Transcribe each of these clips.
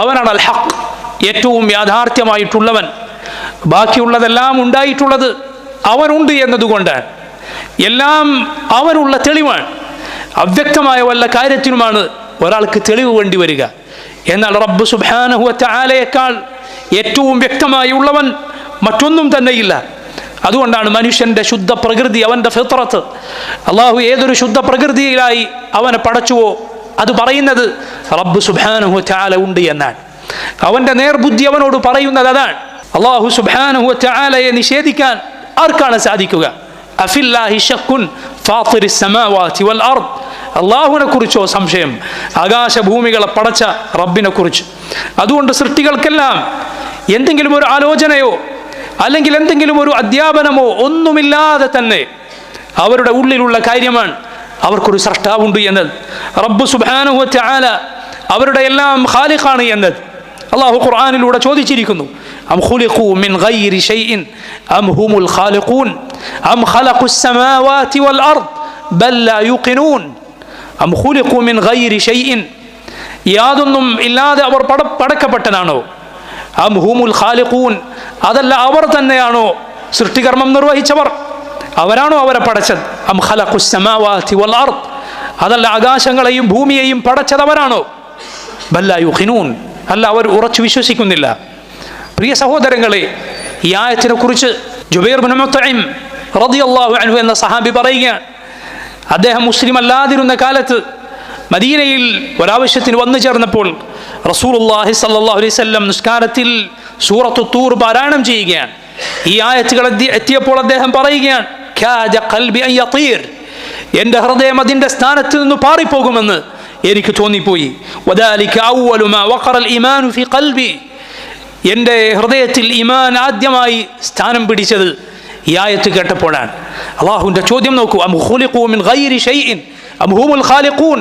അവനാണ് അൽ ഹഖ്, ഏറ്റവും യാഥാർത്ഥ്യമായിട്ടുള്ളവൻ. ബാക്കിയുള്ളതെല്ലാം ഉണ്ടായിട്ടുള്ളത് അവനുണ്ട് എന്നതുകൊണ്ടാണ്. എല്ലാം അവനുള്ള തെളിവാണ്. അവ്യക്തമായ വല്ല കാര്യത്തിനുമാണ് ഒരാൾക്ക് തെളിവ് വേണ്ടി വരിക. എന്നാൽ റബ്ബ് സുബ്ഹാനഹു വ തആലയേക്കാൾ ഏറ്റവും വ്യക്തമായി ഉള്ളവൻ മറ്റൊന്നും തന്നെയില്ല. അതുകൊണ്ടാണ് മനുഷ്യൻ്റെ ശുദ്ധ പ്രകൃതി, അവൻ്റെ ഫിത്രത്ത്, അള്ളാഹു ഏതൊരു ശുദ്ധ പ്രകൃതിയിലായി അവനെ പടച്ചുവോ അത് പറയുന്നത് റബ്ബ് സുബ്ഹാനഹു വ തആല ഉണ്ട് എന്നാണ്. അവൻ്റെ നേർബുദ്ധി അവനോട് പറയുന്നത് അതാണ്. അള്ളാഹു സുബ്ഹാനഹു വ തആലയെ നിഷേധിക്കാൻ ആർക്കാണ് സാധിക്കുക? അഫില്ലാഹി ശക്കുൻ ഫാത്തിറിസ് സമാവാതി വൽ അർദ്. അള്ളാഹുവിനെ കുറിച്ചോ സംശയം? ആകാശഭൂമികളെ പടച്ച റബ്ബിനെ കുറിച്ച്. അതുകൊണ്ട് സൃഷ്ടികൾക്കെല്ലാം എന്തെങ്കിലും ഒരു ആലോചനയോ അല്ലെങ്കിൽ എന്തെങ്കിലും ഒരു അധ്യാപനമോ ഒന്നുമില്ലാതെ തന്നെ അവരുടെ ഉള്ളിലുള്ള കാര്യമാണ് അവർക്കൊരു സ്രഷ്ടാവുണ്ട് എന്നത്. റബ്ബ് സുബ്ഹാനഹു വ തആല അവരുടെ എല്ലാം ഖാലിഖാണ് എന്നത് അള്ളാഹു ഖുർആനിലൂടെ ചോദിച്ചിരിക്കുന്നു. അം ഖുലിഖൂ മിൻ ഗൈരി ഷൈഇൻ അം ഹുമുൽ ഖാലിഖൂൻ അം ഖലഖുസ് സമാവാതി വൽ അർദ് ബൽ ലാ യുഖിനൂൻ. അം ഖുലിഖൂ മിൻ ഗൈരി ഷൈഇൻ, യാതൊന്നും ഇല്ലാതെ അവർ പടക്കപ്പെട്ടതാണോ? അം ഹുമുൽ ഖാലിഖൂൻ, അതല്ല അവർ തന്നെയാണോ സൃഷ്ടികർമ്മം നിർവഹിച്ചവർ? അവരാണോ അവരെ പടച്ചത്? അം ഖലഖുസ് സമാവാതി വൽ അർദ്, അതല്ല ആകാശങ്ങളെയും ഭൂമിയെയും പടച്ചത് അവരാണോ? ബൽ ലാ യുഖിനൂൻ, അല്ല അവർ ഉറച്ചു വിശ്വസിക്കുന്നില്ല. പ്രിയ സഹോദരങ്ങളെ, ഈ ആയത്തിനെ കുറിച്ച് ജുബൈർ ബിൻ മുത്ഇം റളിയല്ലാഹു അൻഹു എന്ന സഹാബി പറയുകയാണ്, അദ്ദേഹം മുസ്ലിം അല്ലാതിരുന്ന കാലത്ത് മദീനയിൽ ഒരാവശ്യത്തിന് വന്നു ചേർന്നപ്പോൾ റസൂലുള്ളാഹി സ്വല്ലല്ലാഹു അലൈഹി വസല്ലം നിസ്കാരത്തിൽ സൂറത്തു തൂർ പാരായണം ചെയ്യുകയാണ്. ഈ ആയത്തുകൾ എത്തിയപ്പോൾ അദ്ദേഹം പറയുകയാണ്, കാദ ഖൽബി അൻ യതീർ, എൻ്റെ ഹൃദയം അതിൻ്റെ സ്ഥാനത്ത് നിന്ന് പാറിപ്പോകുമെന്ന് എനിക്ക് തോന്നിപ്പോയി. വദാലിക അവ്വലു മാ വഖറൽ ഈമാനു ഫി ഖൽബി, എൻ്റെ ഹൃദയത്തിൽ ഈമാൻ ആദ്യമായി സ്ഥാനം പിടിച്ചത് ഈ ആയത്ത് കേട്ടപ്പോഴാണ്. അള്ളാഹുവിൻ്റെ ചോദ്യം നോക്കൂ, അം ഖുലിഖൂ മിൻ ഗൈരി ഷൈഇൻ അം ഹുമുൽ ഖാലിഖൂൻ,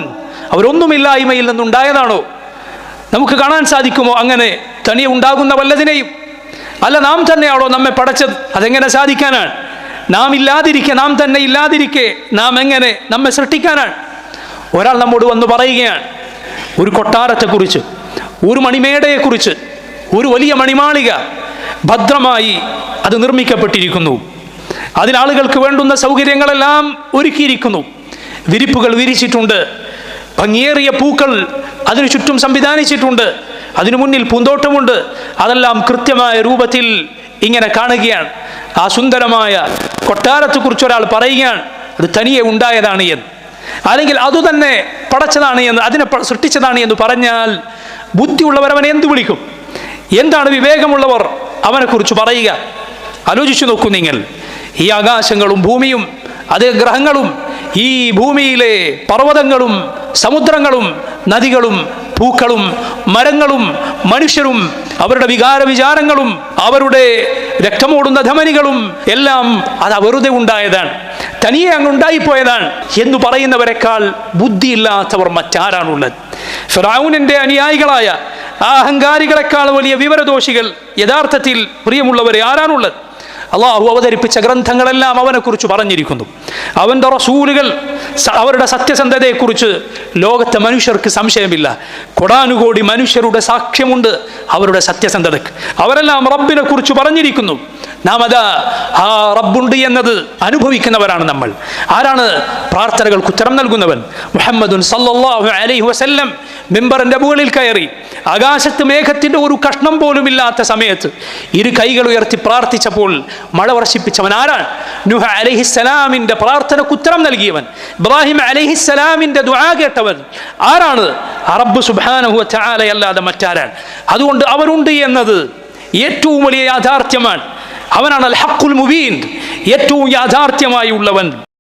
അവരൊന്നുമില്ലായ്മയിൽ നിന്നുണ്ടായതാണോ? നമുക്ക് കാണാൻ സാധിക്കുമോ അങ്ങനെ തനിയെ ഉണ്ടാകുന്ന വല്ലതിനെയും? അല്ല, നാം തന്നെയാണോ നമ്മെ പടച്ചത്? അതെങ്ങനെ സാധിക്കാനാണ്? നാം തന്നെ ഇല്ലാതിരിക്കെ നാം എങ്ങനെ നമ്മെ സൃഷ്ടിക്കാനാണ്? ഒരാൾ നമ്മോട് വന്ന് പറയുകയാണ് ഒരു കൊട്ടാരത്തെക്കുറിച്ച്, ഒരു മണിമേടയെക്കുറിച്ച്, ഒരു വലിയ മണിമാളിക ഭദ്രമായി അത് നിർമ്മിക്കപ്പെട്ടിരിക്കുന്നു, അതിനാളുകൾക്ക് വേണ്ടുന്ന സൗകര്യങ്ങളെല്ലാം ഒരുക്കിയിരിക്കുന്നു, വിരിപ്പുകൾ വിരിച്ചിട്ടുണ്ട്, ഭംഗിയേറിയ പൂക്കൾ അതിനു ചുറ്റും സംവിധാനിച്ചിട്ടുണ്ട്, അതിനു മുന്നിൽ പൂന്തോട്ടമുണ്ട്, അതെല്ലാം കൃത്യമായ രൂപത്തിൽ ഇങ്ങനെ കാണുകയാണ്. ആ സുന്ദരമായ കൊട്ടാരത്തെക്കുറിച്ച് ഒരാൾ പറയുകയാണ് അത് തനിയെ ഉണ്ടായതാണ് എന്ന്, അല്ലെങ്കിൽ അതുതന്നെ പടച്ചതാണ് എന്ന്, അതിനെ സൃഷ്ടിച്ചതാണ് എന്ന് പറഞ്ഞാൽ ബുദ്ധിയുള്ളവർ അവനെ എന്തു വിളിക്കും? എന്താണ് വിവേകമുള്ളവർ അവനെക്കുറിച്ച് പറയുക? ആലോചിച്ചു നോക്കൂ നിങ്ങൾ. ഈ ആകാശങ്ങളും ഭൂമിയും അതേ ഗ്രഹങ്ങളും ഈ ഭൂമിയിലെ പർവ്വതങ്ങളും സമുദ്രങ്ങളും നദികളും പൂക്കളും മരങ്ങളും മനുഷ്യരും അവരുടെ വിചാരങ്ങളും അവരുടെ രക്തമോടുന്ന ധമനികളും എല്ലാം അത് വെറുതെ ഉണ്ടായതാണ്, തനിയെ അങ്ങ് ഉണ്ടായിപ്പോയതാണ് എന്ന് പറയുന്നവരെക്കാൾ ബുദ്ധിയില്ലാത്തവർ മറ്റാരാണുള്ളത്? ഫിറഔനിന്റെ അനുയായികളായ ആ അഹങ്കാരികളെക്കാൾ വലിയ വിവരദോഷികൾ യഥാർത്ഥത്തിൽ പ്രിയമുള്ളവരെ ആരാണുള്ളത്? അള്ളാഹു അവതരിപ്പിച്ച ഗ്രന്ഥങ്ങളെല്ലാം അവനെക്കുറിച്ച് പറഞ്ഞിരിക്കുന്നു. അവൻ്റെ റസൂലുകൾ അവരുടെ സത്യസന്ധതയെക്കുറിച്ച് ലോകത്തെ മനുഷ്യർക്ക് സംശയമില്ല. കോടാനുകോടി മനുഷ്യരുടെ സാക്ഷ്യമുണ്ട് അവരുടെ സത്യസന്ധതയ്ക്ക്. അവരെല്ലാം റബ്ബിനെ കുറിച്ച് പറഞ്ഞിരിക്കുന്നു. നാം അതാ ആ റബ്ബുണ്ട് എന്നത് അനുഭവിക്കുന്നവരാണ് നമ്മൾ. ആരാണ് പ്രാർത്ഥനകൾക്ക് ഉത്തരം നൽകുന്നവൻ? മുഹമ്മദുൻ സല്ലല്ലാഹു അലൈഹി വസല്ലം മിമ്പറിന്റെ മുകളിൽ കയറി ആകാശത്ത് മേഘത്തിന്റെ ഒരു കഷ്ണം പോലും ഇല്ലാത്ത സമയത്ത് ഇരു കൈകൾ ഉയർത്തി പ്രാർത്ഥിച്ചപ്പോൾ മഴ വർഷിപ്പിച്ചവൻ ആരാണ്? നൂഹ് അലൈഹിസ്സലാമിന്റെ പ്രാർത്ഥനയ്ക്ക് ഉത്തരം നൽകിയവൻ, ഇബ്രാഹിം അലൈഹിസ്സലാമിന്റെ ദുആ കേട്ടവൻ ആരാണ്? റബ്ബ് സുബ്ഹാനഹു വ തആല അല്ലാതെ മറ്റാരാണ്? അതുകൊണ്ട് അവനുണ്ട് എന്നത് ഏറ്റവും വലിയ യാഥാർത്ഥ്യമാണ്. അവനാണ് അൽ ഹഖുൽ മുബീൻ, ഏറ്റവും യാഥാർത്ഥ്യമായി ഉള്ളവൻ.